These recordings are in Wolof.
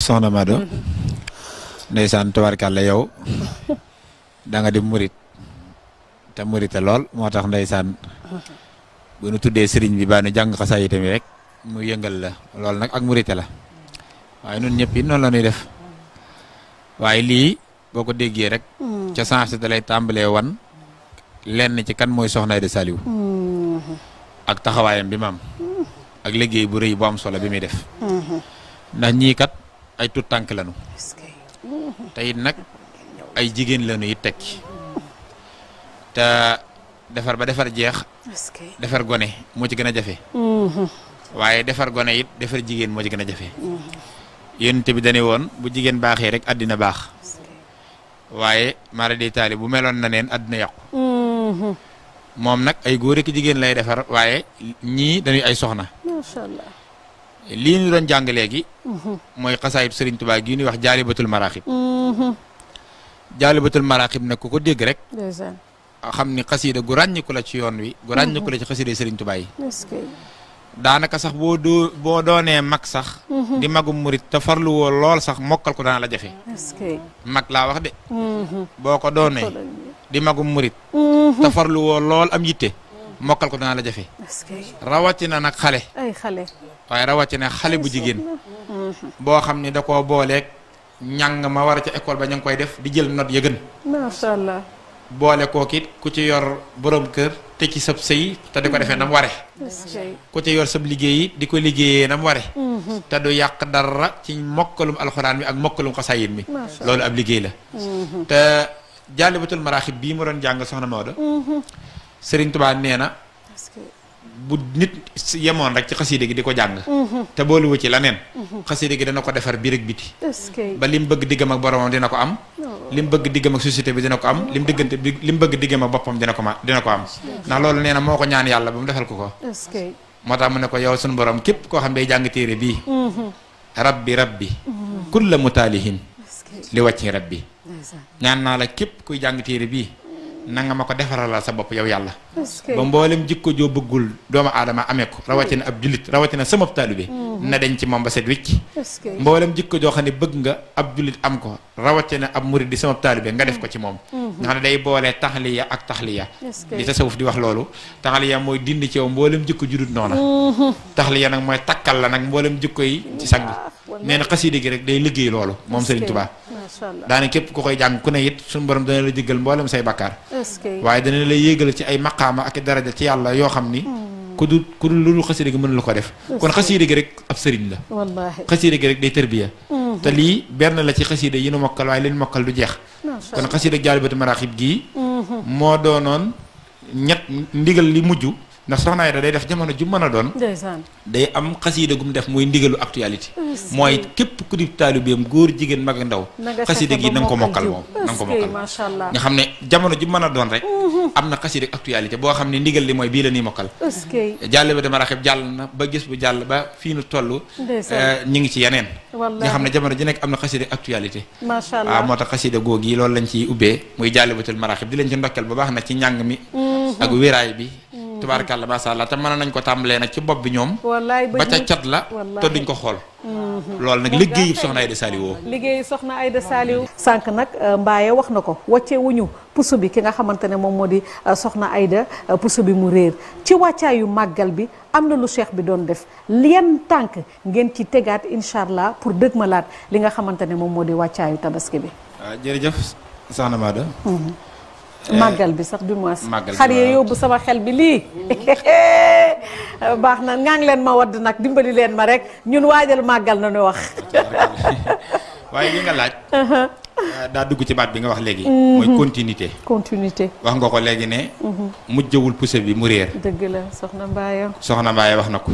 soxna Mado ndeysaan tubaarkàlla yow da nga di murit te murite lool moo tax ndeysaan bu nu tuddee sëriñ bi baa nu jàng xasaay tamit rek mu yëngal la lool nag ak murite la waaye nun ñëpp it noonu la ñuy def waaye lii boo ko déggee rek ca sens da lay tàmbalee wan lenn ci kan mooy Soxna Aida Saliou ak taxawaayam bi maam ak liggéey bu rëy bu am solo bi muy def ndax ñii kat ay tut tànk lañu te it nag ay jigéen lañu it tekki te defar ba defar jeex defar gone moo ci gën a jafe waaye defar gone it defar jigéen moo ci gën a jafe yéen bi dañu woon bu jigéen baaxee rek àddina baax waaye mara day taali bu meloon na neen àddina yàqu moom nag ay góor ak jigéen lay defar waaye ñii dañuy ay soxna macha allah lii ñu doon jàng léegi mooy xasaayib Sëriñ Tuubaa gi ñuy wax jaalibatul maraaxib jaalibatul maraaxib nag ku ko dégg rek xam ni xasiida gu ràññiku la ci yoon wi gu ràññiku la ci xasiida Sëriñ Tuubaa yi daanaka sax boo doonee mag sax di magum murit te farlu woo lool sax mokkal ko dana la jafe mag laa wax de boo ko doonee di magum murit te farlu woo lool am yitte mokkal ko dana la jafe rawatina nag xale waaye rawatina xale bu jigéen boo xam ni da koo booleeg ñàng ma war a ca école ba ñu ngi koy def di jël note ya gën macha allah boole kookit ku ci yor borom kër te ci sab sëy te di ko defee nam ware ku ci yor sab liggéey di ko liggéeyee nam ware te du yàq dara ci mokkalum alxuraan bi ak mokkalum xasaayid mi loolu ab liggéey la te jaalibatul maraaxib bii mu doon jàng soxna Maodo Sëriñ Tuubaa nee na bu nit yemoon rek ci xasiida gi di ko jàng te booluwu ci la neen xasiida gi dana ko defar biir ak biti ba lim bëgg diggam ak boromam dina ko am lim bëgg diggam ak société bi dina ko am lim bëgg diggam ak boppam dina ko am ndax loolu nee na moo ko ñaan yàlla ba mu defal ko ko moo tax mu ne ko yow sunu borom képp koo xam day jàng téere bii rabbi kulla mutaalihin li wàcci rabbi ñaan naa la képp kuy jàng téere bii na nga ma ko defaralal sa bopp yow yàlla ba mboolem jikko joo bëggul doomu aadama amee ko rawatina ab jullit rawatina sama taalibe na dañ ci moom ba set wicc mboolem jikko joo xam ne bëgg nga ab jullit am ko rawatina ab murid di sama taalibe nga def ko ci moom nga xam ne day boolee taxliya ak taxliya li tasawuf di wax loolu taxliya mooy dindi ci yow mboolem jikko judut noona taxliya nag mooy takkal la nag mboolem jikko yi ci sang nee na xasiida gi rek day liggéey loolu moom Sëriñ Tuubaa daane képp ku koy jàng ku ne it suñu borom dana la jéggal mboolem say bakkaar waaye dana la yéegal ci ay maqaama ak daraja ci yàlla yoo xam ni ku dul lu xasiida gi mën la ko def kon xasiida gi rek ab sëriñ la xasiida gi rek day tërbiya te lii benn la ci xasiida yi nu mokkal waaye leen mokkal du jeex kon xasiida jaalibatu maraaxib gii moo doonoon ñett ndigal li mujj ndax Soxna Aida day def jamono ju mën a doon day am xasiida gum def muy ndigalu actualité mooy képp ku di taalibeem góor jigéen mag ak ndaw xasiida gi na nga ko mokkal moom na nga ko mokkal nga xam ne jamono ju mën a doon rek am na xasiida actualité boo xam ne ndigal li mooy bii la ñuy mokkal Jaalibatul Maraaxib jàll na ba gis bu jàll ba fii nu toll ñu ngi ci yeneen nga xam ne jamono ji nekk am na xasiida actualité waaw moo tax xasiida googu yi loolu lañ ciy ubbee muy Jaalibatul Maraaxib di leen ci ndokkel bu baax nag ci njàng mi ak wéraay bi tubaarkàlla macha allah te mën nañ ko tàmbalee nag ci bopp bi ñoom ba ca cat la te duñ ko xool loolu nag liggéeyu Soxna Aida Saliou liggéeyu Soxna Aida Saliou sànq nag Mbaye wax na ko wàcce wuñu puso bi ki nga xamante ne moom moo di Soxna Aida puso bi mu réer ci wàccaayu màggal bi am na lu cheikh bi doon def yan tànk ngeen ci tegaat incha allah pour dëgmalaat li nga xamante ne moom moo di wàccaayu tabaski bi waaw jërëjëf Soxna Maodo màggal bi sax du moins xar yee yóbbu sama xel bi lii baax na ngaa ngi leen ma wadd nag dimbali leen ma rek ñun waajal màggal na ñu wax waaye li nga laaj daa dugg ci baat bi nga wax léegi mooy continuité wax nga ko léegi ne mujjawul pousse bi mu réer dëgg la Soxna Mbaye wax na ko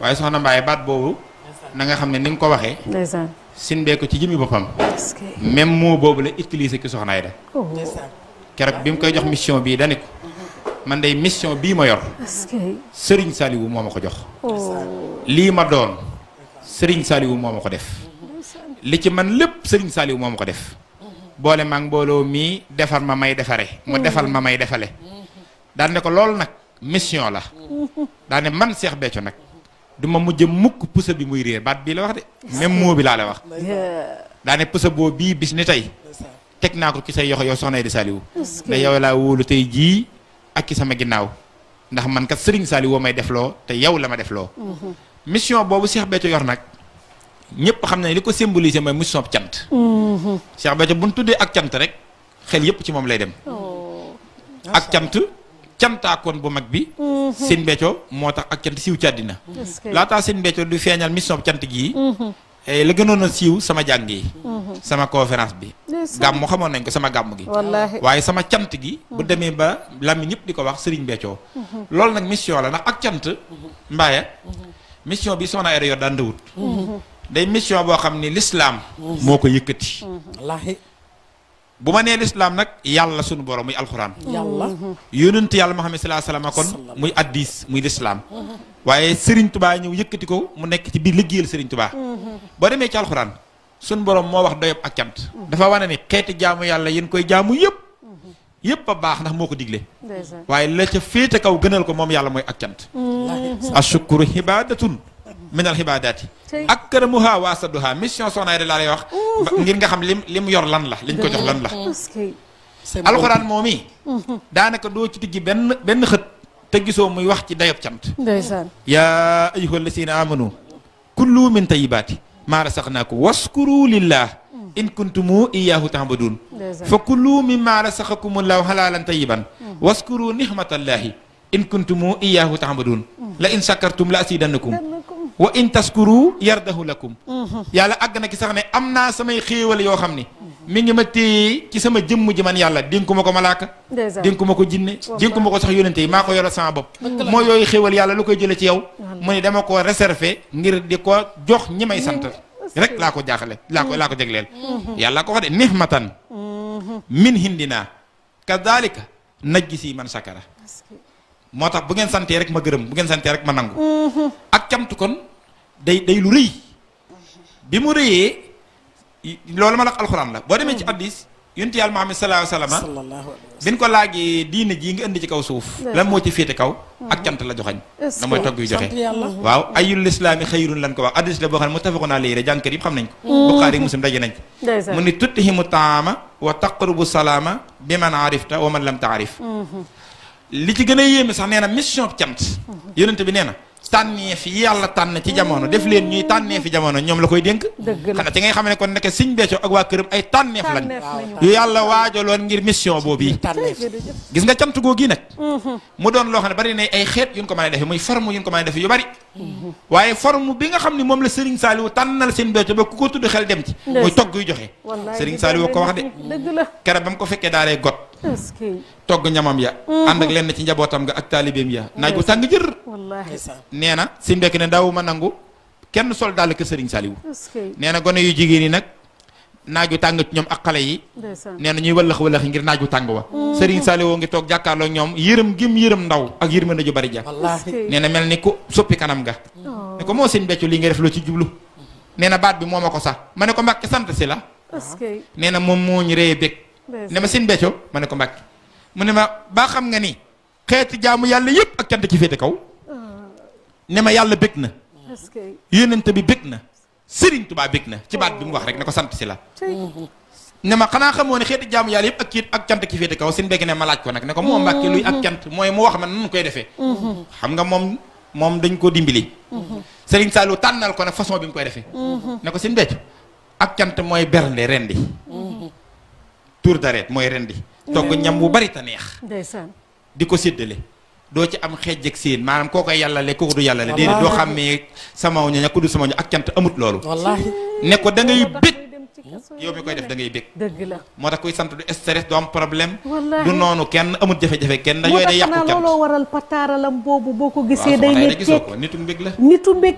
waaye Soxna Mbaye baat boobu na nga xam ne ni nga ko waxee ndeysaan sinbee ko ci jëmi boppam même mot boobu la utiliser ki Soxna Aida keroog bi mu koy jox mission bii dani ko man day mission bii ma yor Sëriñ Saliou moo ma ko jox lii ma doon Sëriñ Saliou moo ma ko def li ci man lépp Sëriñ Saliou moo ma ko def boole maag mbooloo mii defar ma may defare mu defal ma may defale daan ne ko loolu nag mission la daan ne man Seex Béthio nag du ma mujj mukk pusa bi muy réer baat bii la wax de même moo bi laa la wax daane pusa boo bii bis ni tey teg naa ko ci say yoxo yow soxna Aida Saliou da yow laa wóolu tey jii ak ci sama ginnaaw ndax man kat Serigne Saliou woo may defloo te yow la ma defloo mission boobu Cheikh Béthio yor nag ñëpp xam ne li ko symboliser mooy mission bu cant Cheikh Béthio bu ñu tuddee ak cant rek xel yëpp ci moom lay dem ak cantaakoon bu mag bi Sëñ Béthio moo tax ak cant siiw ci àddina laataa Sëñ Béthio du feeñal mission bu cant gii la gënoon a siiw sama jàng yi sama conférence bi gàmmu xamoon nañ ko sama gàmm gi waaye sama cant gi bu demee ba lami ñëpp di ko wax Serigne Béthio loolu nag mission la ndax ak cant mbaaye mission bi soxna Aida yor daan dawut day mission boo xam ni l'islam moo ko yëkkati wallaahi bu ma nee l'islam nag yàlla sunu borom muy alxuraan yàlla yonent yàlla Muhammad sallallahu alayhi wasallam kon muy addis muy l'islam waaye Serigne Touba ñëw yëkkati ko mu nekk ci biir liggéeyal Serigne Touba boo demee ci alxuraan sunu borom moo wax doyob ak cant dafa wane ni xeeti jaamu yàlla yéen koy jaamu yëpp a baax ndax moo ko digle waaye la ca féete kaw gënal ko moom yàlla mooy ak cant ashukuru ibadatun min al ibadati akramuha wa asaduha mission soxna Aida laa lay wax ngir nga xam lim yor lan la liñ ko jox lan la alxuraan moom i daanaka doo ci tijji benn xët te gisoo muy wax ci dayob cant yaa ayyuha alladina amanu kullu min tayyibati ma rasaqnakum waskuru lillah in kuntumu iyyahu ta'budun fa kullu mimma rasaqakumullahu halalan tayyiban waskuru nihmatallahi in kuntumu iyyahu ta'budun la in shakartum la azidannakum wa in taskuru yardahu lakum yàlla àgg na ki sax ne am naa samay xéewal yoo xam ni mi ngi ma téye ci sama jëmm ji man yàlla dénku ma ko malaaka dénku ma ko jinne dénku ma ko sax yónente yi maa ko yoral sama bopp moo yooyu xéewal yàlla lu koy jële ci yow mu ne dama ko réserver ngir di ko jox ñi may sant rek laa ko jaaxale laa ko jegleel yàlla ko wax de nihmatan min hindina kadhalika najzi man sakara moo tax bu ngeen santee rek ma gërëm bu ngeen santee rek ma nangu ak cant kon day lu rëy bi mu rëyee loolu ma la alxuraan la boo demee ci hadiis yonent yàlla Muhammad sallallahu alayhi wa sallam biñ ko laajee diine jii nga indi ci kaw suuf lan moo ci féete kaw ak cant la joxañ na mooy togg yu joxe waaw ayul islaami xayrun lan ko wax hadiis la boo xam ne muttafaqun alayhi jàngkat yi xam nañ ko Buxaari Muslim daje nañ ko mu ni tuthimu taama wa taqrubu salaama bi man arifta wa man lam taarif li ci gën a yéeme sax nee na mission cant yonent bi nee na tànneef yi yàlla tànn ci jamono def leen ñuy tànneefi jamono ñoom la koy dénk xanaa ci ngay xam ne kon nekk Sëñ Béthio ak waa këram ay tànneef lañ yu yàlla waajaloon ngir mission boobu yi gis nga cant googu nag mu doon loo xam ne bari na ay xeet yuñ ko mën a defe muy forme yuñ ko mën a defe yu bari waaye forme bi nga xam ne moom la Serigne Saliou tànnal Sëñ Béthio ba ku ko tudd xel dem ci muy togg yu joxe Serigne Saliou ko wax de keroog ba mu ko fekkee daaree got togg ñamam ya ànd ak lenn ci njabootam nga ak taalibeem ya naaj bu tàng jër nee na Sëñ Béthio ne daawu ma nangu kenn sol daal kër Serigne Saliou nee na gone yu jigéen yi nag naaju tàng ci ñoom ak xale yi nee na ñuy wëllax ngir naaju tàng wa Serigne Saliou ngi toog jàkkaarloo ñoom yërëm gim yërëm ndaw ak yërmande ju bari ja nee na mel ni ku soppi kanam ga ne ko moo Sëñ Béthio lii nga def loo ci jublu nee na baat bi moo ma ko sax ma ne ko Mbàkke sant si la nee na moom moo ñu ree bég ne ma Sëñ Béthio ma ne ko Mbàkke mu ne ma baa xam nga ni xeeti jaamu yàlla yëpp ak cant ci féete kaw ne ma yàlla bég na yónnent bi bég na Serigne Touba bég na ci baat bi mu wax rek ne ko sant si la ne ma xanaa xamoo ne xeeti jaamu yàlla yëpp ak cant ci féete kaw Sëñ Béthio ne ma laaj ko nag ne ko moo Mbàkke luy ak cant mooy mu wax ma nan koy defee xam nga moom dañ ko dimbali Serigne Saliou tànnal ko nag façon bi mu koy defee ne ko Sëñ Béthio ak cant mooy bernde rendi tour d'arrêt mooy rendi togg ñam bu bari te neex di ko séddale doo ci am xeej ak seen maanaam koo koy yàllale kooku du yàllale déedéet doo xam ne sama ña ku du sama ak cant amut loolu ne ko da ngay bég yow mi koy def da ngay bég moo tax kuy sant du stress du am problème du noonu kenn amut jafe-jafe kenn ndax yooyu day yàqu cant looloo waral pataaralam boobu boo ko gisee day nekk gisoo ko nitu mbég la nitu mbég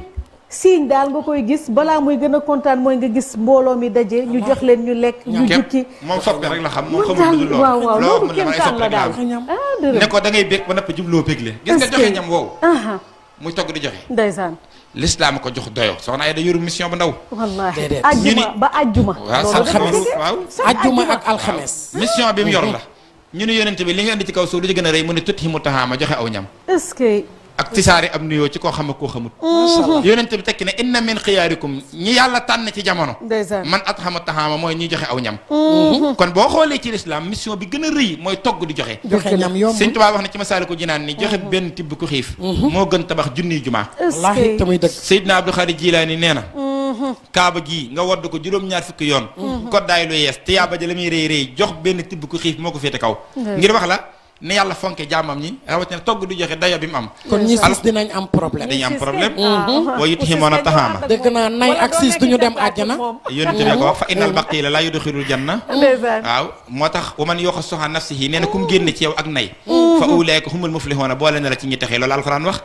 siiñ daal nga koy gis balaa muy gën a kontaan mooy nga gis mbooloo mi daje ñu jox leen ñu lekk ñu jukki moom soppe rek la xam moom xamul lu dul waaw loolu loolu kéemtaan la daal ne ko da ngay bég ba napp jubloo bégle gis nga joxe ñam woowu muy togg di joxe ndeysaan l'islam ko jox doyo soxna Aida yoru mission bu ndaw wallaahi ajjuma ba ajjuma waaw ajjuma ak alxames mission bi mu yor la ñu ne yonent bi li nga indi ci kaw suuf lu ci gën a rëy mu ne tut hi mu taxaama joxe aw ñam est-ce que ak tisaari am nuyoo ci koo xam ak koo xamut yonent bi tekki ne inna min xiyaarikum ñi yàlla tànn ci jamono man atxama taxaama mooy ñuy joxe aw ñam kon boo xoolee ci lislaam mission bi gën a rëy mooy togg di joxe ñam yomb Sëñ Tuubaa wax na ci Masaalikul Jinaan ni joxe benn tibb ku xiif moo gën tabax junniy jumaa wallaahi tamuy dëgg Seydina Abdul Xaadir Jilaani nee na kaaba gii nga wadd ko juróom-ñaar fukki yoon koddaay lu yees te yaaba ja la muy rëy rëy jox benn tibb ku xiif moo ko féete kaw ngir wax la ne yàlla fonke jaamam ñi rawatina togg du joxe dayo bi mu am kon ñi siis dinañ am problème dañuy am problème wa yut'imuna taxaama dëgg naa nay ak siis duñu dem àjjana yonent bi ko fa innal baqiila laa yudxilul janna waaw moo tax wa man yuuqa shuhha nafsihi nee na ku mu génne ci yow ak nay fa ulaa'ika humul muflihuuna boole na la ci ñi texee loolu alxuraan wax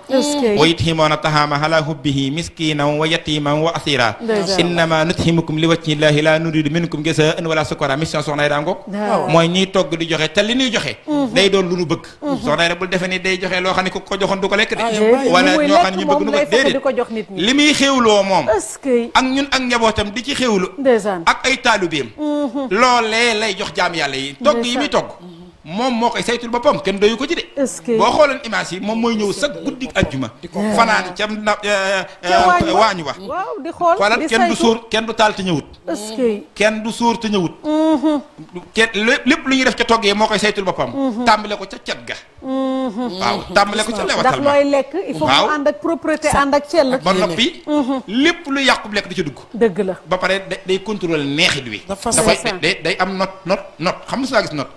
wa yut'imuna taxaama ala hubbihi miskinan wa yatiman wa asira innama nut'imukum li wajhi llaahi laa nuriidu minkum jazaa'an wala shukura mission soxna yi daa ngoog mooy ñiy togg di joxe te li ñuy joxe day doon lu nu bëgg soxna yi bul defe ni day joxe loo xam ne ku ko joxoon du ko lekk de wala ñoo xam ne ñu bëgg nu ko déedéet li muy xéwloo moom ak ñun ak njabootam di ci xéwlu ak ay taalubeem loolee lay jox jaam yàlla yi togg yi muy togg moom moo koy saytul boppam kenn doyu ko ci de boo xooloon image yi moom mooy ñëw sax guddi ajjuma fanaan ca waañu wax xoolal kenn du sóor kenn du taal te ñëwut kenn du sóor te ñëwut kenn lépp lu ñuy def ca toggee moo koy saytul boppam tàmbale ko ca cet ga waaw tàmbale ko ca lewatal ndax looy lekk il faut mu ànd ak propreté ànd ak cell ba noppi lépp lu yàqub lekk di ca dugg dëgg la ba pare day contrôler neexit wi dafay day am note xam nga saa gis note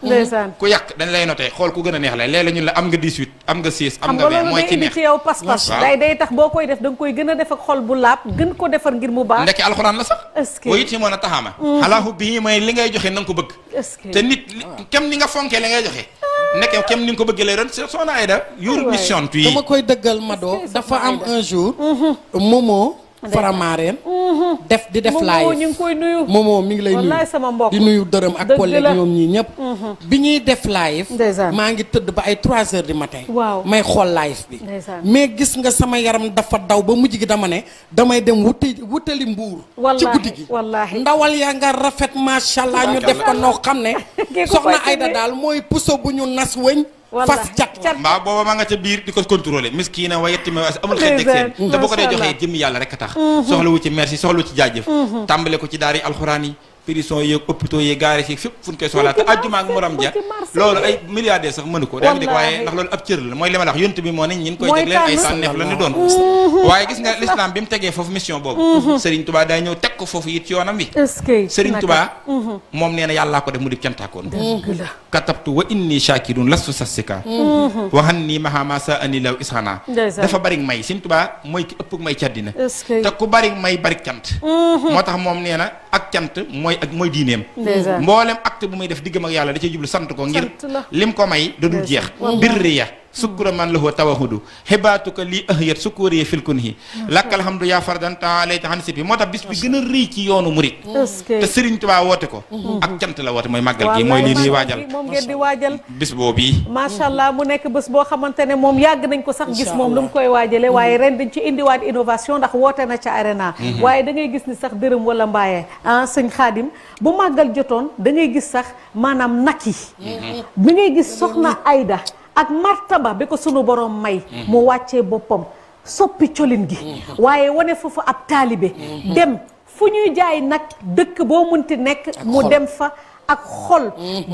ku yàq dañ lay noté xool ku gën a neex la léeg-léeg ñun la am nga 18 am nga 6 am nga 20 mooy ci neex ci yow pas-pas day tax boo koy def da nga koy gën a def ak xol bu laab gën ko defar ngir mu baax ndekki alxuraan la sax wa yut'imuuna taxaama alaa hubbihi mooy li ngay joxe na nga ko bëgg te nit kem ni nga fonkee li ngay joxe nekkee kem ni nga ko bëggee lay doon soxna Aïda yor mission tuy dama koy dëggal Mado dafa am un jour Momo Faramareen def live ñu ngi koy nuyu Momo mi ngi lay nuyu wallaay sama mbokk di nuyu dërëm ak collègue ñoom ñii ñëpp bi ñuy def live maa ngi tëdd ba ay 3 heures du matin may xool live bi mais gis nga sama yaram dafa daw ba mujj gi dama ne damay dem wutali mbuur ci guddi gi ndawal yaa nga rafet macha allah ñu def ko noo xam ne soxna Aïda daal mooy puso bu ñu nas wëñ fas cat mbaa booba maa nga ca biir di ko contrôler miskiina wa yettima amul xeet deg seen te boo ko dee joxee jëmmi yàlla rek a tax soxlawu ci merci soxlawu ci jaajëf tàmbale ko ci daari alxuraan yi prison yeeg hôpitaux yeeg gaare si fépp fu ñu koy soxlaa te àjjuma ak morom ja loolu ay milliardaires sax mënu ko daa ngi dégg waaye ndax loolu ab cër la mooy li ma la wax yonent bi moo ne ñi koy jagleel ay sànneef la ñu doon waaye gis nga l'islam bi mu tegee foofu mission boobu Serigne Touba daa ñëw teg ko foofu it ci yoonam wi Serigne Touba moom nee na yàllaa ko def mu di cantaakoon katabtu wa inni shakirun lastu sassika waxan nii mahama sa ani law isxana dafa bari may Serigne Touba mooy ki ëpp may ci àddina te ku bari may bari cant moo tax moom nee na ak cant mooy diineem mboolem acte bu muy def diggam ak yàlla da cay jublu sant ko ngir lim ko may da dul jeex birriya sukkura man lahu tawahudu xibaatuka lii ahyat sukkuriya filkunhi lakkal hamdu yaa fardan taalayta han sibi moo tax bis bi gën a rëy ci yoonu murit te Serigne Touba woote ko ak cant la woote mooy màggal gi mooy lii nuy waajal moom ngeen di waajal bis boobu macha allah mu nekk bés boo xamante ne moom yàgg nañ ko sax gis moom lu mu koy waajale waaye ren dañ ci indiwaat innovation ndax woote na ca arena waaye da ngay gis ni sax dërëm wala mbaaye sëñ Xaadim bu màggal jotoon da ngay gis sax maanaam nak yi bi ngay gis soxna Aïda ak martaba bi ko sunu borom may mu wàccee boppam soppi colin gi waaye wane foofu ab taalibe dem fu ñuy jaay nag dëkk boo munti nekk mu dem fa ak xol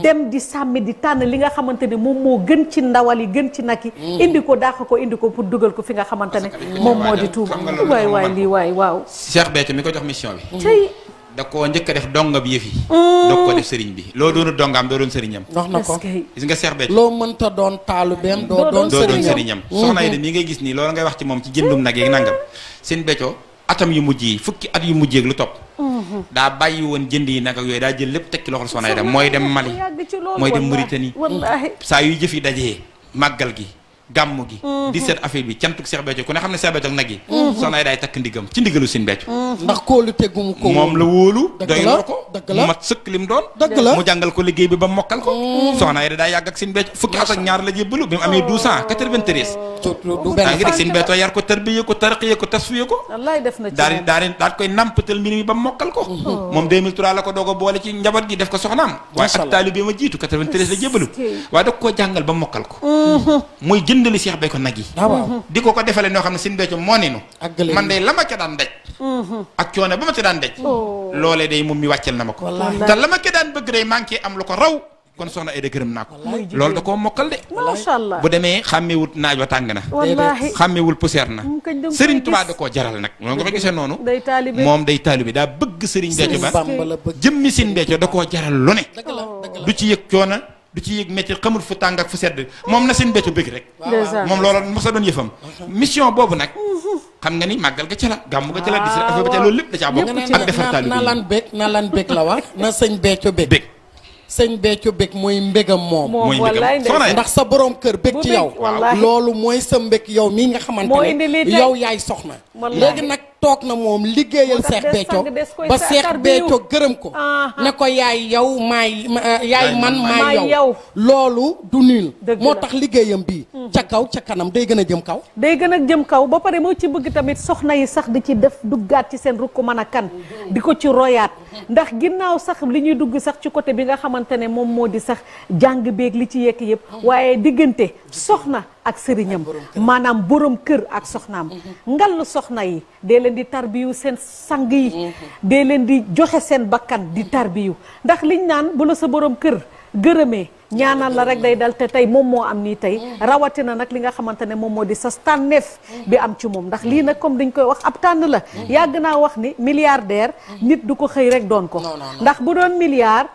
dem di sàmmi di tànn li nga xamante ne moom moo gën ci ndawal yi gën ci nag yi indi ko dàq ko indi ko pour dugal ko fi nga xamante ne moom moo di Tuuba waay lii waay waaw Cheikh Béthio mi ko jox mission bi da koo njëkk a def donga bi yëf yi doog ko def sëriñ bi loo doonu dongaam doo doon sëriñam wax na ko gis nga Cheikh Béthio loo mënta doon taalubeem doo doon sëriñam soxna yi de mii ngay gis nii loolu ngay wax ci moom ci jëndum nag yeeg nangam seen Béthio atam yu mujj yi fukki at yu mujj yeeg lu topp daa bàyyi woon jënd yi nag ak yooyu daa jël lépp tekki loxol soxna yi dem mooy dem Mali mooy dem Mauritanie saa yuy jëf yi dajee màggal gi gàmmu gi 17 affaire bi cantuk Cheikh Béthio ku ne xam ne Cheikh Béthio ak nag yi soxna yi daay takk ndigam ci ndigalu Sëñ Béthio ndax kóolu tegumu ko moom la wóolu doy na ko dëgg la mu mat sëkk lim doon dëgg la mu jàngal ko liggéey bi ba mokkal ko soxna yi daa yàgg ak Sëñ Béthio fukki at ak ñaar la jébbalu bi mu amee 1293 du benn ngi rek Sëñ Béthio yar ko tarbiye ko tarqiye ko tasfiye ko daal koy nampatal mbir mi ba mokkal ko moom 2003 la ko doog a boole ci njaboot gi def ko soxnaam waaye ak taalibe ma jiitu 93 la jébbalu waaye da koo jàngal ba mokkal ko muy jënd jëndali Cheikh Béthio nag yi di ko defale noo xam ne sëñ Béthio moo ni nu man day la ma ca daan daj ak coono ba ma ca daan daj loolee day moom mi wàccel na ma ko te la ma ca daan bëgg day manqué am lu ko raw kon soxna Aida gërëm naa ko loolu da koo mokkal de macha allah bu demee xàmmewul naaj wa tàng na xàmmewul poussière na Serigne Touba da koo jaral nag loolu nga fa gisee noonu moom day taalibe daa bëgg Serigne Béthio ba jëmmi Serigne Béthio da koo jaral lu ne du ci yëg coono du ci yëg métti xamul fu tàng ak fu sedd moom na Serigne Béthio bëgg rek moom loolu mos a doon yëfam mission boobu nag xam nga ni màggal ga ca la gàmmu ga ca la dis affaire ba ca loolu lépp da caa bokk ak defar taalibe na lan bég la wax na sëñ Béthio bég sëñ Béthio bég mooy mbégam moom ndax sa borom kër bég ci yow loolu mooy sa mbég yow mii nga xamante ne yow yaay soxna léegi nag toog na moom liggéeyal Seex Béthio ba Seex Béthio gërëm ko ne ko yaay yow yaay man maay yow loolu du niil moo tax liggéeyam bii ca kaw ca kanam day gën a jëm kaw day gën a jëm kaw ba pare moo ci bëgg tamit soxna yi sax di ci def duggaat ci seen rukk mën a kan di ko ci royaat ndax ginnaaw sax li ñuy dugg sax ci côté bi nga xamante ne moom moo di sax jàng beeg li ci yekk yëpp waaye diggante soxna ak sëriñam maanaam borom kër ak soxnaam ngal soxna yi dee leen di tarbiyu seen sang yi dee leen di joxe seen bakkan di tarbiyu ndax liñ naan bu la sa borom kër gërëmee ñaanal la rek day dal te tey moom moo am nii tey rawatina nag li nga xamante ne moom moo di sa tànneef bi am ci moom ndax lii nag comme dañ koy wax ab tànn la yàgg naa wax ni milliardaire nit du ko xëy rek doon ko ndax bu doon milliard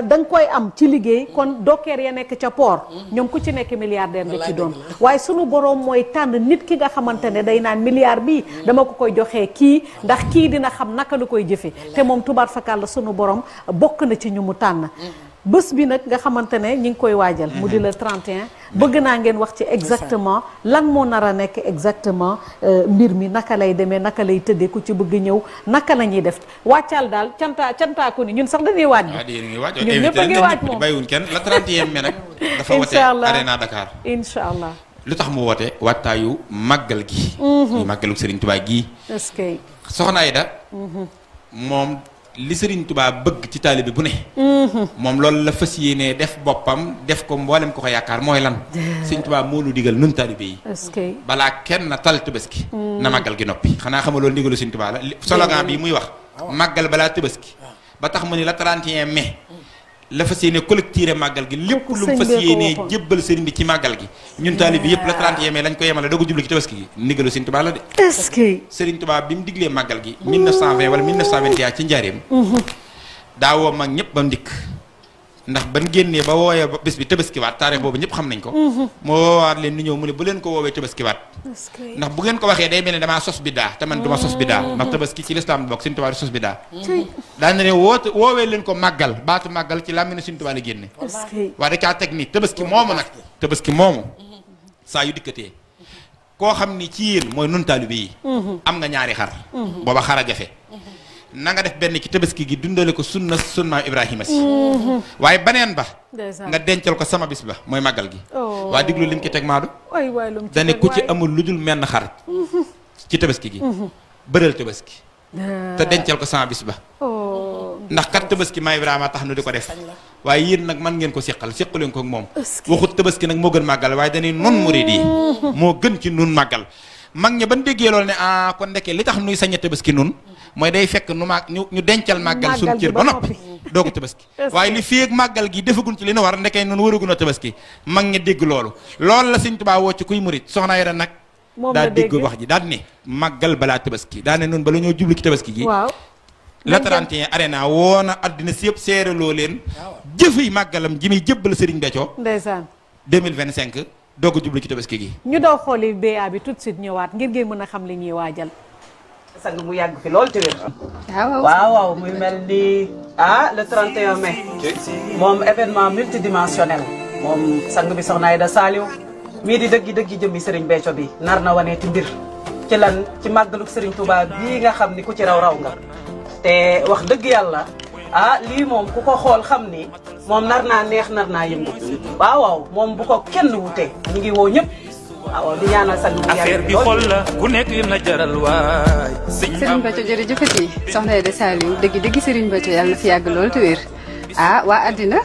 da nga koy am ci liggéey kon dokkeer ya nekk ca port ñoom ku ci nekk milliardaire nga ci doon waaye sunu borom mooy tànn nit ki nga xamante ne day naan milliard bii dama ko koy joxee kii ndax kii dina xam naka la koy jëfe te moom tubaar fakal la sunu borom bokk na ci ñu mu tànn bés bi nag nga xamante ne ñi ngi koy waajal mu di le 31 bëgg naa ngeen wax ci exactement lan moo nar a nekk exactement mbir mi naka lay demee naka lay tëddee ku ci bëgg ñëw naka la ñuy def wàccal daal cantaaku ni ñun sax dañuy waaj ñun ñëpp a ngi waaj moom bàyyiwuñ kenn le 31 mai nag dafa wote Arena Dakar incha allah lu tax mu woote wattaayu màggal gi muy màggalu Serigne Touba gii est-ce que soxna Aida moom li Serigne Touba bëgg ci taalibe bu ne moom loolu la fas yéenee def boppam def ko mboolem ko ko yaakaar mooy lan Serigne Touba moo nu digal nun taalibe yi balaa kenn na tal Tabaski na màggal gi noppi xanaa xam nga loolu ndigalu Serigne Touba la slogan bi muy wax màggal balaa Tabaski ba tax mu ni la 31 mai la fas yéene collecté màggal gi lépp lu mu fas yéene jébbal sëriñ bi ci màggal gi ñun taalibe bi yëpp la 31 mai lañ ko yemale doog a jublu ci Tabaski gi ndigalu Serigne Touba la de est-ce que Serigne Touba bi mu diglee màggal gi 1920 wala 1921 ci njaareem daawoo mag ñëpp ba mu dikk ndax ban génnee ba woowee ba bés bi Tabaskiwaat taarix boobu ñëpp xam nañ ko moo woowaat leen ni ñëw mu ne bu leen ko woowee Tabaskiwaat ndax bu ngeen ko waxee day mel ne damaa sos biddaa te man duma sos biddaa ndax Tabaski ci lislaam bokk Serigne Touba di sos biddaa daa na ne woowee leen ko màggal baatu màggal ci làmmiñu Serigne Touba la génne waaye da caa teg ni Tabaski moomu nag Tabaski moomu saa yu dikkatee koo xam ni ci yéen mooy nun taalibe yi am nga ñaari xar booba xar a jafe na nga def benn ci Tabaski gi dundale ko sunna Ibrahima si waaye baneen ba nga dencal ko sama bis ba mooy màggal gi waa diglu lim ci teg maadu dane ku ci amul lu dul menn xar ci Tabaski gi bëral Tabaski te dencal ko sama bis ba ndax kat Tabaski ma Ibrahima tax nu di ko def waaye yéen nag man ngeen ko seqal seqaleen ko ak moom waxut Tabaski nag moo gën màggal waaye dañuy nun murid yi moo gën ci nun màggal mag ña ban déggee loolu ne kon ndeke li tax nuy sañ a Tabaski nun mooy day fekk nu ñu dencal màggal suñu cër ba noppi doo ko Tabaski waaye li fii ak màggal gi defagun ci li nu war ndekee noonu waragun a Tabaski mag ña dégg loolu la Serigne Touba woo ci kuy murid soxna Aida nag daa dégg wax ji daal ne màggal balaa Tabaski daa ne noonu bala ñoo jublu ci Tabaski gi la 31 Arena woo na àddina si yëpp seeraloo leen jëfi màggalam ji muy jébbal Serigne Béthio ndeysaan 2025 doog a jublu ci Tabaski gi ñu daw xooli BA bi tout de suite ñëwaat ngir ngeen mën a xam li ñuy waajal sang mu yàgg fi lool te wér waaw muy mel ni le 31 mai moom événement multidimensionnel moom sang bi soxna Aida Saliou mii di dëggi jëmmi Serigne Béthio bi nar na waneeti mbir ci lan ci màggaluk Serigne Touba bii nga xam ni ku ci raw nga te wax dëgg yàlla lii moom ku ko xool xam ni moom nar naa neex nar naa yëngu waaw moom bu ko kenn wute ñu ngi woo ñëpp waaw di ñaanal sang bu affaire bi xol la ku nekk lim na jaral waay Serigne Béthio jërëjëfati soxna Aida Saliou dëgg Serigne Béthio yàlla na fi yàgg lool te wér waa àddina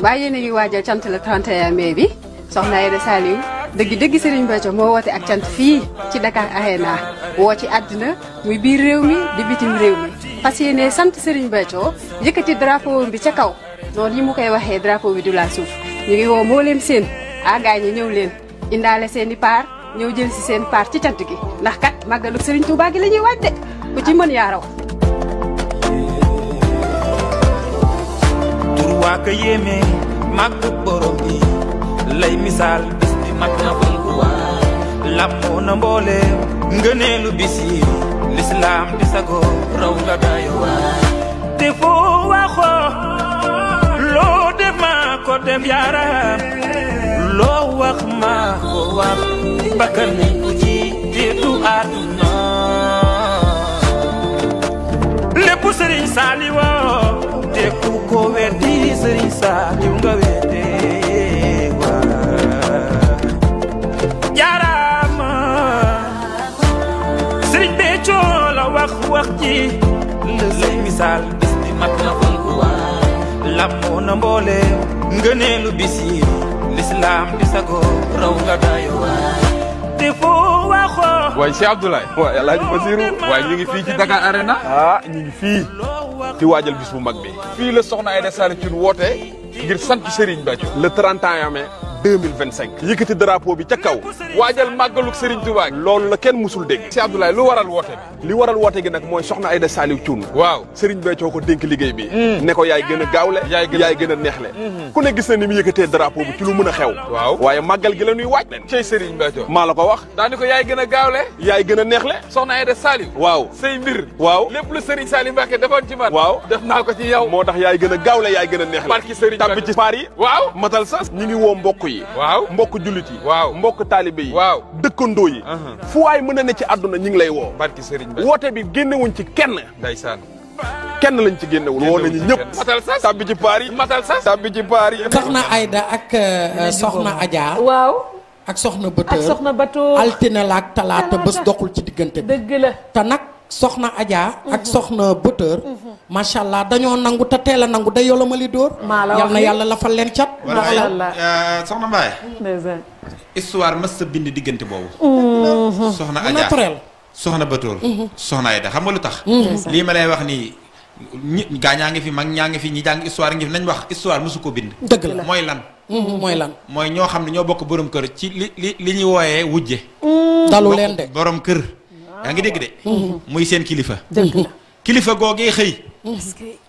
waa yéen a ngi waajal cant la 31 mai bi soxna Aida Saliou dëgg Serigne Béthio moo woote ak cant fii ci Dakar Arena woo ci àddina muy biir réew mi di bitim réew mi fas yéene sant Serigne Béthio yëkkati drapeau bi ca kaw noonu yi mu koy waxee drapeau bi du la suuf ñu ngi woo mbooleem seen gaay ñi ñëw leen indaale seen i paar ñëw jël si seen paar ci cant gi ndax kat màggalu Serigne Touba gi la ñuy waaj de ku ci mën yaa raw. tur waa ka yéeme màgg borom bi lay misaal bis bi mat na fonku waay làmmoo na mboole ngëneelu bis yi lislaam di sago raw nga daayo waay te foo waxoo loo def maa ko def yaaram loo wax maa ko wax bakkan nañ ko ci te du àdduna lépp sëriñ Saaliw te ku ko weddi sëriñ Saaliw nga weddi jaaraama sëriñ Béthio la wax ci lay misaal bis bi mat na fonku waay làmmoo na mboole ngëneelu bis yi lislaam di sago raw nga daayo waay te foo waxoo waaye Cheikh Abdoulaye waaye El Hadj Basirou waaye ñu ngi fii ci Dakar Arena ñu ngi fii di waajal bis bu mag bi fii la soxna Aïda Saliou Thioune woote ngir sant Serigne Béthio le 31 mai 2025 yëkkati drapeau bi ca kaw waajal màggaluk Serigne Touba loolu la kenn musul dégg Cheikh Abdoulaye lu waral woote bi li waral woote gi nag mooy soxna Aïda Saliou Thioune waaw Serigne Béthio ko dénk liggéey bi ne ko yaay gën a gaawle yaay gën a neexle ku ne gis na ni mu yëkkatee drapeau bi ci lu mën a xew waaw waaye màggal gi la ñuy waaj cey Serigne Béthio maa la ko wax daani ko yaay gën a gaawle yaay gën a neexle soxna Aïda Saliou waaw say mbir waaw lépp lu Serigne Saliou Mbacké defoon ci man waaw def naa ko ci yow moo tax yaay gën a gaawle yaay gën a neexle barki Serigne tabbi ci paar yi waaw matal sas ñi ngi woo mbokk yi waaw mbokk jullit yi waaw mbokk taalibe yi waaw dëkkandoo yi fu waay mën a ne ci àdduna ñi ngi lay woo barki Serigne Béthio woote bi génnewuñ ci kenn ndeysaan kenn lañ ci génnewul woo nañu ñëpp matal sas tabbi ci paar yi matal sas tabbi ci paar yi soxna Aïda ak soxna Adja waaw ak soxna Bator ak soxna Bator altine la ak talaata bés doxul ci diggante bi dëgg la te nag soxna Adja ak soxna Bator macha allah dañoo nangu te teel a nangu day yolomali dóor yal na yàlla lafal leen cat soxna Mbaye histoire mës sa bind diggante boobu soxna Adja naturel soxna Bator soxna Aïda xam nga lu tax lii ma lay wax nii ñi gaa ñaa ngi fi mag ñaa ngi fi ñi jàng histoire ngi fi nañ wax histoire mësu ko bind dëgg la mooy lan mooy lan mooy ñoo xam ne ñoo bokk borom kër ci li ñuy wooyee wujje dalu leen de borom kër yaa ngi dégg de muy seen kilifa dëgg la kilifa googee xëy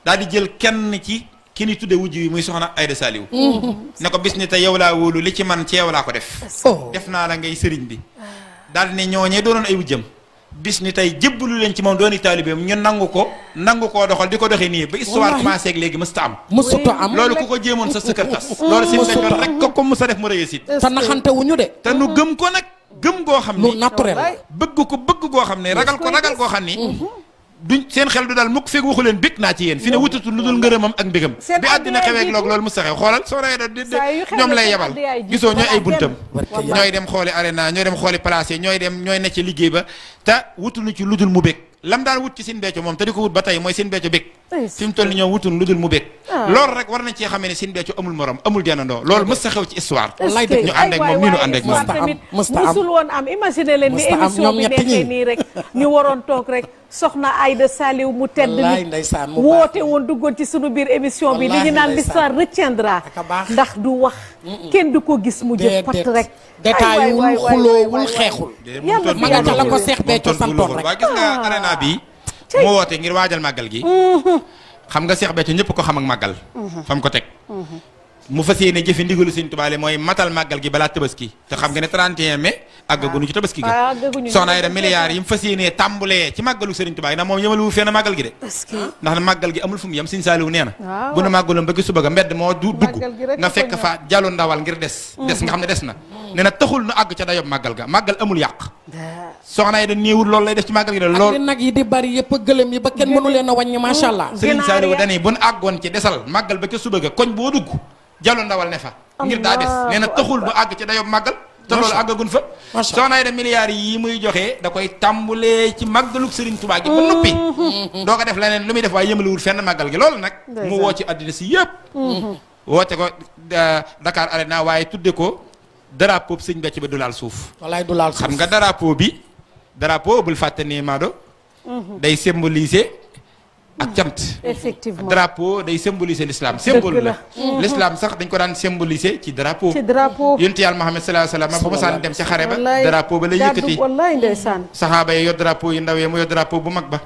daal di jël kenn ci ki ni tudde wujj wi muy soxna Aïda Saliou ne ko bis ni te yow laa wóolu li ci man ci yow laa ko def def naa la ngay sëriñ bi daal di ne ñooñee doonoon ay wujjam bis ni tey jébbalu leen ci moom dooni taalibeem ñu nangu koo doxal di ko doxee nii ba histoire commencé ak léegi mësta am loolu ku ko jéemoon sa kër tas loolu si Béthio rek ko mësa def mu réussite te naxante wuñu de te nu gëm ko nag gëm goo xam ni lu naturel bëgg goo xam ne ragal goo xam ni duñ seen xel du daal mukk feeg waxu leen bég naa ci yéen fi ne wutatul lu dul ngërëmam ak mbégam bi àddina xeweeg loolu mu saxew xoolal soo rayee da ñoom lay yebal gisoo ñooy ay buntam ñooy dem xooli arena ñooy dem xooli place yi ñooy ne ci liggéey ba te wutulu ci lu dul mu bég lam daan wut ci Serigne Béthio moom te di ko wut ba tey mooy Serigne Béthio bég fi mu toll ni ñoom wutul lu dul mu bég loolu rek war nañ cee xamee ne Serigne Béthio amul morom amul jandoo loolu mës sa xew ci histoire ñu ànd ak moom nii ñu ànd ak moom musul woon am imagine leen ni émission bi nekkee nii rek ñu waroon toog rek soxna Aïda Saliou mu tedd mi woote woon duggoon ci sunu biir émission bi li ñu naan l'histoire retiendra ndax du wax kenn du ko gis mu jëf pat rek détail wul xuloowul xeexul ma nga ca la ko Seex Béthio santoon rek waa gis nga arena bi moo woote ngir waajal màggal gi xam nga Seex Béthio ñëpp ko xam ak màggal fam ko teg mu fas yéene jëfe ndigalu Sëriñ Tuubaa mooy matal màggal gi balaa tabaski te xam nga ne 31 mai àggaguñu ci tabaski gi soxna Aïda milliards yi mu fas yéene tàmbulee ci màggalu Sëriñ Tuubaa ndax moom yëmalu fenn màggal gi de ndax màggal gi amul fu mu yem Sëriñ Saaliw nee na bu nu màggaloon ba gi suba ga mbedd moo dugg nga fekk fa jalu ndawal ngir des nga xam ne des na nee na taxul nu àgg ca dayob màggal ga màggal amul yàq soxna Aïda néewul loolu lay def ci màggal gi de loolu nag yi di bari yëpp gëlëm yi ba kenn mënu leen a wàññi macha allah Sëriñ Saaliw dani bu nu àggoon ci desal màggal ba ca suba ga koñ boo dugg jalo ndawal ne fa ngir daa des nee na taxul nu àgg ci dayob màggal te loolu àggagun fa soxna Aïda milliards yi muy joxe da koy tàmbulee ci màggaluk Serigne Touba gi ba noppi doo ko def leneen lu muy def waaye yëmalewul fenn màggal gi loolu nag mu woo ci àddina si yëpp woote ko Dakar Arena waaye tudde ko drapeau bi sëñ Béthio bi du laal suuf. wallaay du laal suuf xam nga drapeau bul fàtte ni Maodo. day symboliser ak cant. effectivement drapeau day symboliser l'islam symbole la. l'islam sax dañ ko daan symboliser ci drapeau. yonent Yàlla Muhammad sallallahu alayhi wa sallam ba ma saan dem ca xare ba. drapeau ba lay yëkkati wallaay ndeysaan. saxaaba yi yor drapeau yu ndaw yi mu yor drapeau bu mag ba.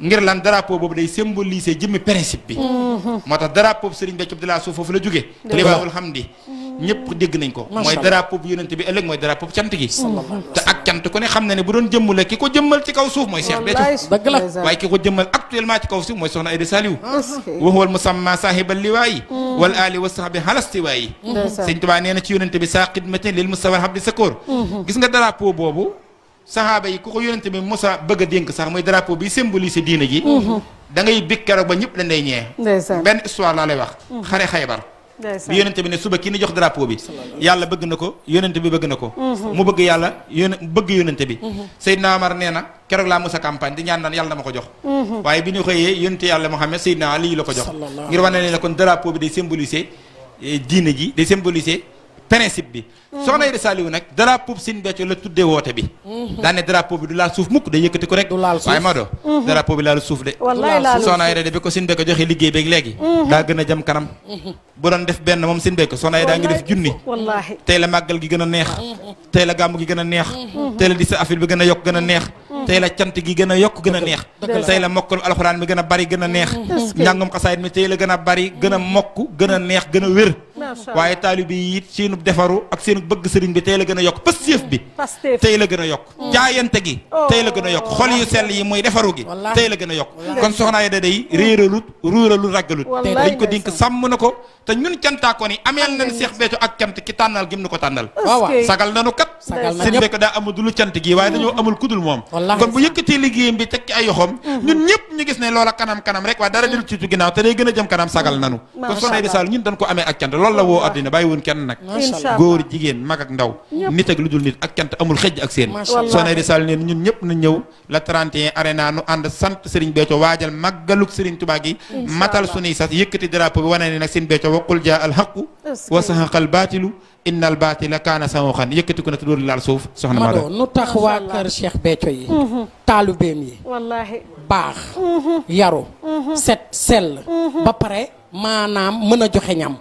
ngir lan drapeau boobu day symboliser jëmmi principe bi. moo tax drapeau Serigne Béthio de la suuf foofu la jógee. libaawul hamdi ñëpp dégg nañ ko. mooy drapeau bu yonent bi ëllëg mooy drapeau bu cant gi. te ak cant ku ne xam na ne bu doon jëmmule ki ko jëmmal ci kaw suuf mooy Cheikh Béthio. dëgg la waaye ki ko jëmmal actuellement ci kaw suuf mooy soxna Aïda Saliou. wa huwa al musamma sahibal liwaayi wal ali wa sahbi halastiwaayi. Sëñ Tuubaa nee na ci yonent bi saa xidmatin lil mustafa habdi sakoor. gis nga drapeau boobu saxaaba yi ku ko yonent bi mosa bëgg a dénk sax mooy drapeau bi symboliser diina ji. da ngay bég keroog ba ñëpp dañ lay ñee. benn histoire laa lay wax. xare Xaybar. bi yonente bi ne suba kii ni jox drapeau bi yàlla bëgg na ko yonente bi bëgg na ko mu bëgg yàlla bëgg yonente bi Seydina Omar nee na keroog laa mos a campagne di ñaan naan yàlla na ma ko jox waaye bi ñu xëyee yonente yàlla Muhammad Seydina Ali la ko jox ngir wane ne kon drapeau bi day symboliser diine ji day symboliser principe bi soxna Aïda Saliou nag drapeau bi Serigne Béthio la tuddee woote bi daane drapeau bi du laal suuf mukk day yëkkati ko rek waaye Maodo drapeau bi laalu suuf de soxna Aïda de bi ko Serigne Béthio joxe liggéey beeg léegi daa gën a jëm kanam bu doon def benn moom Serigne Béthio soxna Aïda ngi def junni tey la màggal gi gën a neex tey la gàmmu gi gën a neex tey la di sa afil bi gën a yokk gën a neex tey la cant gi gën a yokk gën a neex tey la mokkal alxuraan mi gën a bari gën a neex njàngum xasaayit mi tey la gën a bari gën a mokk gën a neex gën a wér waaye taalibe yi it seenu defaru ak seenu bëgg sëriñ bi tey la gën a yokk pëstéef bi tey la gën a yokk jaayante gi tey la gën a yokk xol yu sell yi muy defaru gi tey la gën a yokk kon soxna Aïda day réeralut ruuralut raggalut dañ ko dénk sàmm na ko te ñun cantaakoon yi ameel nañ Cheikh Béthio ak cant ki tànnal gim nu ko tànnal sagal nanu kat Serigne Béthio daa amul lu cant gi waaye dañoo amul kudul moom kon bu yëkkatee liggéeyam bi teg ci ay yoxoom ñun ñëpp ñu gis ne loola kanam rek waaye dara del ci ginnaaw te day gën a jëm kanam sagal nanu kon soxna Aïda Saliou ñun dañ ko amee ak cant loolu la woo addina bàyyi woon kenn nag góor jigéen mag ak ndaw nit ak lu dul nit ak cant amul xëj ak seen soxna Aïda Saliou neen ñun ñëpp na ñëw la 31 arena nu ànd sant Serigne Béthio waajal màggaluk Serigne Touba gi matal sunuy sas yëkkati drapeau bi wane ne nag Serigne Béthio waqul jaa al haqu wa sahaqal baatilu innal baatila kaana samuqan yëkkati ko na tudóor laal suuf soxna Mado nu tax waa kër Cheikh Béthio yi taalubeem yi wallaahi bbaax yaru set sell ba pare maanaam mën a joxe ñam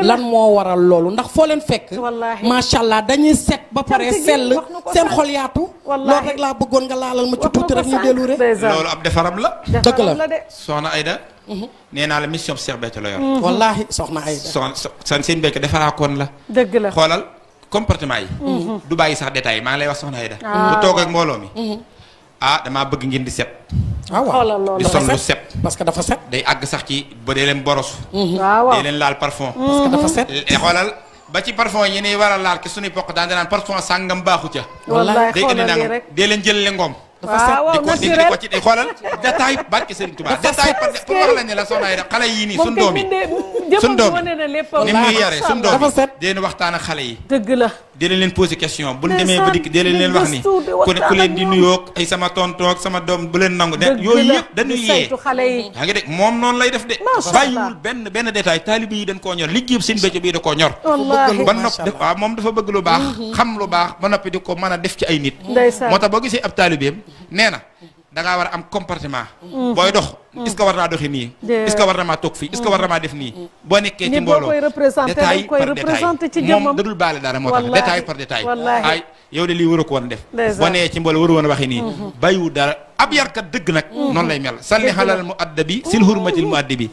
lan moo waral loolu ndax foo leen fekk macha allah dañuy set ba pare sell seen xol yaatu loolu rek laa bëggoon nga laalal ma ci tuuti rek ñu dellu rek loolu ab defaram la dëgg la soxna Aïda nee naa la mission Cheikh Béthio la yor wallaahi soxna Aïda son seen Béthio defaraakoon la dëgg la xoolal comportement yi du bàyyi sax détail maa ngi lay wax soxna Aïda bu toog ak mbooloo mi damaa bëgg ngeen di set waaw di sol lu set parce que dafa set day àgg sax ci ba dee leen boros waaw dee leen laal parfum parce que dafa set xoolal ba ci parfum yi ni war a laal ki suñuy pokk daan danaan parfum sàngam baaxu ca wallaay day indi nangam dee leen jël le ngoom waaw di ko ci xoolal détail barke Serigne Touba détail pour wax la ne la soxna Aïda xale yii nii suñ doom yi suñ doom ni muy yare suñ doom yi deen waxtaan ak xale yi dëgg la dee leen poser question bu ñu demee ba dikk dee leen wax ni ku leen di nuyoog ay sama tonton ak sama doom bu leen nangu de yooyu yëpp dañuy yee yaa ngi dégg moom noonu lay def de bàyyiwul benn détail taalibe yi dañ koo ñor liggéeyub Serigne Béthio bii da koo ñor ba noppi waaw moom dafa bëgg lu baax xam lu baax ba noppi di ko mën a def ci ay nit moo tax boo gisee ab taalibeem nee na dangaa war a am comportement booy dox est-ce que war naa doxee nii est-ce que war na maa toog fii est-ce que war na maa def nii boo nekkee ci mbooloo détail par détail moom dadul baale dara moo tax détail par détail ay yow de lii waru ko woon def boo nee ci mbooloo waru woon a waxee nii bàyyiwu dara ab yarkat dëgg nag noonu lay mel salli xalal mu addabi sil hurmatil mu addabi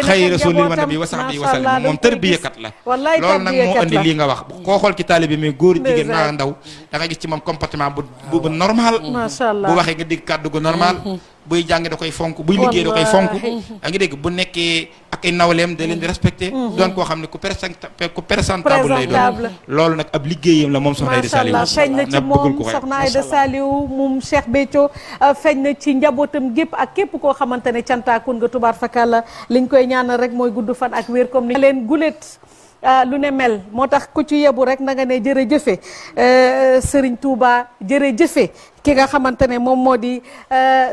xëy rasulil wa nabi wa sahbi wa sallam moom tërbiyakat la loolu nag moo andi lii nga wax koo xool ci taalibe mi góor jigéen naa ndaw da nga gis ci moom comportement bu normal bu waxee nga dégg kàddu gu normal buy jàng da koy fonk buy liggéey da koy fonk yaa ngi dégg bu nekkee ak ay nawleem da leen di respecté doon koo xam ne ku présentable lay doon loolu nag ab liggéeyam la moom soxna Aïda Saliou feeñ na ci moom soxna Aïda Saliou moom Cheikh Béthio feeñ na ci njabootam gépp ak képp koo xamante ne cantaakun nga tubaar fakala liñ koy ñaanal rek mooy gudd fan ak wér comme ni leen gulet lu ne mel moo tax ku ci yebu rek na nga ne jërëjëfe Serigne Touba jërëjëfe ki nga xamante ne moom moo di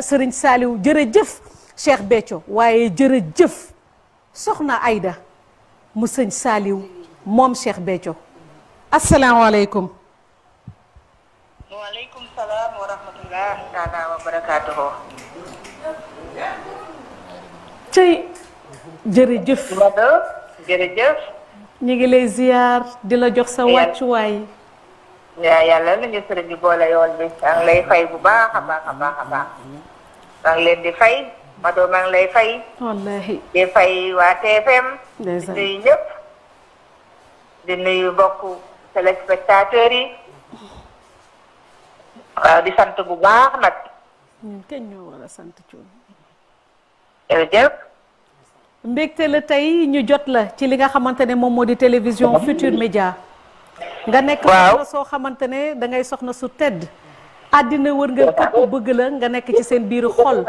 Serigne Saliou jërëjëf Cheikh Béthio waaye jërëjëf soxna Aïda mu sëñ Saliou moom Cheikh Béthio asalaamaaleykum. waaleykum salaam wa rahmatulah taala wa barakaatuhu. tey jërëjëf. jërëjëf. ñu ngi lay ziar di la jox sa wàccuwaay. yaa yàlla nañu sëriñ bi boole yoon bi. maa ngi lay fay bu baax a baax a baax a baax. maa ngi leen di fay. Mado maa ngi lay fay. wallaahi. di fay waa TFM. ndeysaan di nuyu ñëpp. di nuyu mbokku téléspectateurs yi. waaw di sant bu baax nag. ñun kenn ñoo war a sant Thioune. jërëjëf. mbégte la tey ñu jot la ci li nga xamante ne moom moo di télévision Futur Média. nga nekk soxna soo xamante ne da ngay soxna su tedd. àddina wër nga këpp bëgg la nga nekk ci seen biiru xol.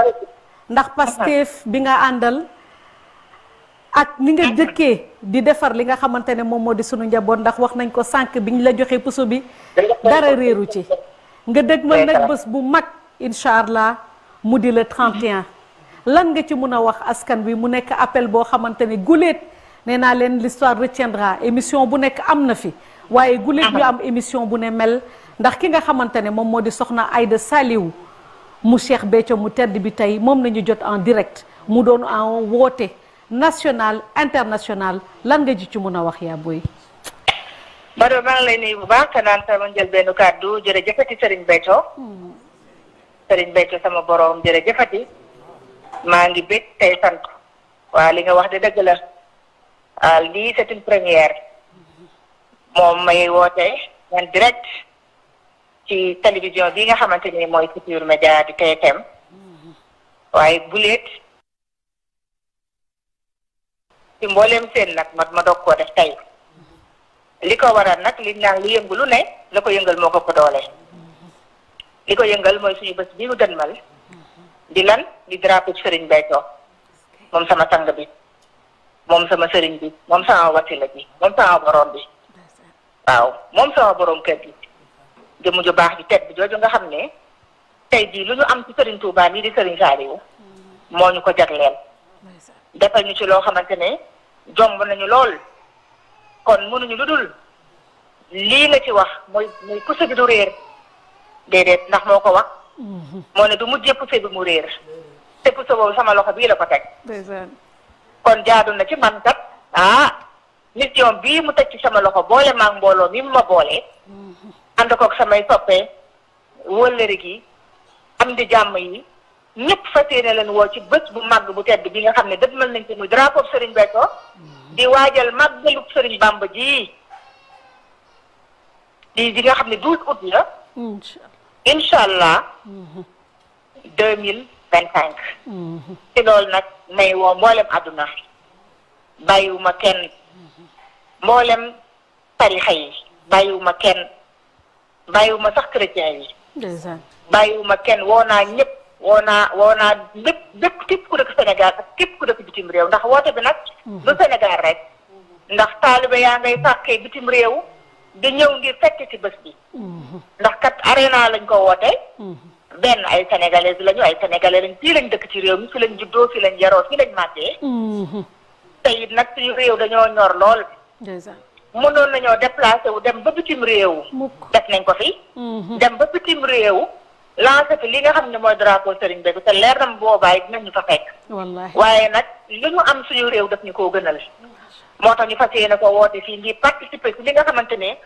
ndax Pastef bi nga àndal. ak ni nga dëkkee di defar li nga xamante ne moom moo di sunu njaboot ndax wax nañ ko sànq biñ la joxe puso bi. dara réeru ci. nga dëgg ma nag bés bu mag incha allah mu di le 31. lan nga ci mun a wax askan wi mu nekk appel boo xamante ne guléet nee naa leen l'histoire retiendra émission bu nekk am na fi waaye guléet ñu am émission bu ne mel ndax ki nga xamante ne moom moo di soxna Aïda Saliou mu Cheikh Béthio mu tedd bi tey moom nañu jot en direct mu doon en woote national international lan nga ci mun a wax yaa booy. Mado maa ngi lay nuyu bu baax te naan sama njël benn kàddu jërëjëfati Serigne Béthio. Serigne Béthio sama borom jërëjëfati. maa ngi bég tey sant. waaw li nga wax de dëgg la. lii c'est une première. moom may woote en direct. ci télévision bi nga xamante ni mooy Futur Média di TFM. waaye buleet. ci mbooleem seen nag ma doog koo def tey. li ko waral nag li naan lu yëngu lu ne la ko yëngal moo ko ko doole. li ko yëngal mooy suñu bés bii mu dënmal. di lan di drapeau Serigne Béthio. moom sama sang bi. moom sama sëriñ bi moom sama wasila bi moom sama borom bi. waaw moom sama borom kër gi. jëmu ju baax ji tedd jooju nga xam ne. tey jii lu ñu am ci Serigne Touba nii di Serigne Saliou. moo ñu ko jagleel. defal ñu ci loo xamante ne jomb nañu lool. kon mënuñu lu dul lii nga ci wax mooy puso bi du réer déedéet ndax moo ko wax moo ne du mujjee puso bi mu réer te puso boobu sama loxo bii la ko teg kon jaadu na ci man kat mission bii mu teg ci sama loxo boole maag mbooloo mi mu ma boole ànd koog samay soppee wëllëri gi am di jàmm yi ñëpp fas yéene leen woo ci bés bu màgg bu tedd bi nga xam ne dëgmal nañ ci muy drapeau Serigne Béthio di waajal màggalu Serigne Bamba ji di nga xam ne 12 août la. incha allah 2025. ci loolu nag may woo mboolem àdduna bàyyiwuma kenn mboolem tarixa yi bàyyiwuma kenn bàyyiwuma sax chrétien yi. bàyyiwuma kenn woo naa ñëpp woo naa bépp képp ku dëkk Sénégal ak képp ku dëkk bitim réew ndax woote bi nag. du Sénégal rek. ndax taalibe yaa ngay fàkkee bitim réew di ñëw ngir fekk ci bés bi. ndax kat arena lañ ko woote. benn ay sénégalais lañu ay sénégalais lañ fii lañ dëkk ci réew mi fi lañ juddoo fi lañ yaroo fi lañ màggee. te it nag suñu réew dañoo ñor lool. mënoon nañoo déplacé wu dem ba bitim réew. def nañ ko fi. dem ba bitim réew. lancé fi li nga xam ne mooy drapeau Serigne Béthio te leer na boobaa it dinañ ñu fa fekk. waaye nag li ñu am suñu réew daf ñu koo gënal. moo tax ñu fas yéene ko woote fii ngir participer ci li nga xamante ne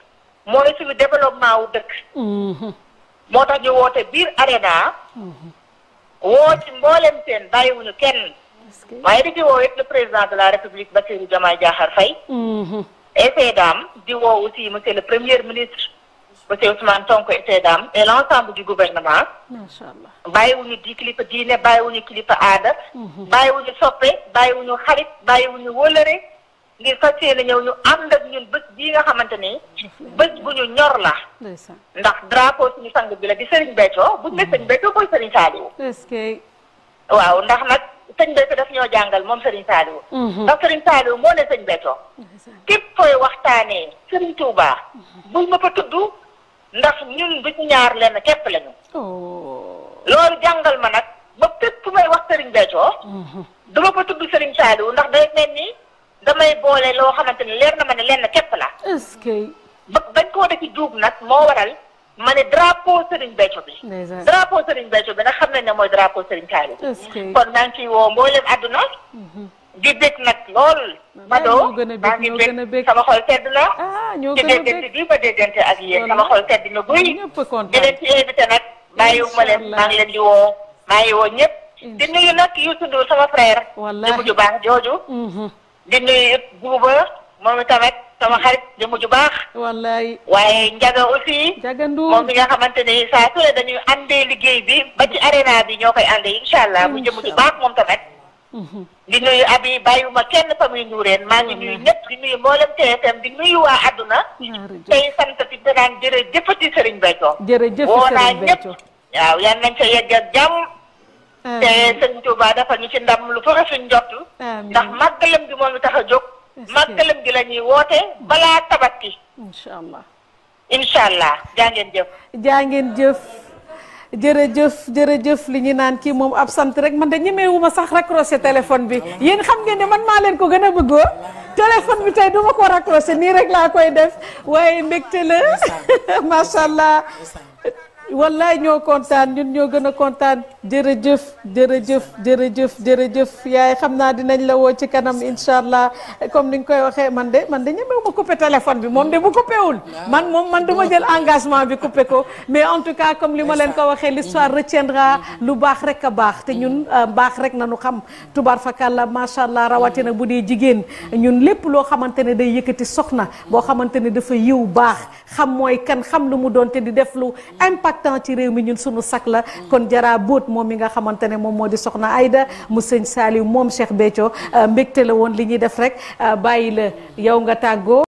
mooy suñu développement wu dëkk. moo tax ñu woote biir arena. woo ci mboolem seen bàyyiwuñu kenn. waaye di ci woo it le président de la république Bassirou Diomaye Diakhar Faye. et ses dames di woo aussi monsieur le premier ministre. monsieur Ousmane Sonko et ses dames et l'ensemble du gouvernement. Machallah. bàyyiwuñu di kilifa diine bàyyiwuñu kilifa aada. bàyyiwuñu soppe bàyyiwuñu xarit bàyyiwuñu wóllëre ngir fas yéene ñëw ñu ànd ak ñun bés bii nga xamante ni bés bu ñu ñor la. ndax drapeau suñu sang bi la di Serigne Béthio buñ ne Serigne Béthio mooy Serigne Saliou. waaw ndax nag Serigne Béthio daf ñoo jàngal moom Serigne Saliou. ndax Serigne Saliou moo ne Serigne Béthio. képp fooy waxtaanee Serigne Touba. buñ ma fa tudd. ndax ñun du ci ñaar lenn képp lañu. loolu jàngal ma nag ba fépp fu may wax Serigne Béthio. duma fa tudd Serigne Saliou ndax day mel ni damay boole loo xamante ni leer na ma ne lenn képp la. bañ koo defi juub nag moo waral ma ne drapeau Serigne Béthio bi. drapeau Serigne Béthio bi nag xam nañ ne mooy drapeau Serigne Saliou. kon maa ngi ciy woo mboolem àdduna. di bég nag lool. Mado maa ngi bég sama xol sedd na. ci déggante bi ma déggante ak yéen sama xol sedd na guy. di leen ci invité nag bàyyiwuma leen maa ngi leen di woo maa ngi woo ñëpp. di nuyu nag Youssou Ndour sama frère. jëmu ju baax jooju. di nuyu Bouba moom itamit sama xarit jëmu ju baax. wallaay waaye Ndiaga aussi. Ndiaga Ndour moom mi nga xamante ne saa su ne dañuy àndee liggéey bi ba ci arena bi ñoo koy àndee incha allah bu jëmu ju baax moom tamit. di nuyu abi bàyyiwuma kenn famille Ndourène maa ngi nuyu ñëpp di nuyu mboolem TFM di nuyu waa àdduna. tey sant fi te naan jërëjëfati Serigne Béthio. jërëjëf Serigne Béthio waaw yan nañ ca yegg ak jàmm. te Serigne Touba dafa ñu ci ndam lu fa suñ njott. ndax màggalam gi moom mi tax a jóg. màggalam gi la ñuy woote balaa tabaski. incha allah. incha allah jaa ngeen jëf. jaa ngeen jëf. jërëjëf li ñu naan kii moom ab sant rek man de ñemewuma sax raccroché téléphone bi yéen xam ngeen ne man maa leen ko gën a bëggoo téléphone bi tey duma ko raccroché nii rek laa koy def waaye mbégte la macha allah wallaay ñoo kontaan ñun ñoo gën a kontaan jërëjëf yaay xam naa dinañ la woo ci kanam incha allah comme ni nga koy waxee man de ñemewu ma coupé téléphone bi moom de bu coupé wul man du ma jël engagement bi coupé ko mais en tout cas comme li ma leen ko waxee l'histoire retiendra lu baax rek a baax te ñun baax rek nañu xam tubaar fakàlla macha allah rawatina bu dee jigéen ñun lépp loo xamante ne day yëkkati soxna boo xamante ne dafa yiw baax xam mooy kan xam lu mu doon te di def lu impact ci réew mi ñun sunu sak la kon jara boot moom mi nga xamante ne moom moo di soxna Aïda mu sëñ Saliou moom Cheikh Béthio mbégte la woon li ñuy def rek bàyyi la yow nga tàggoo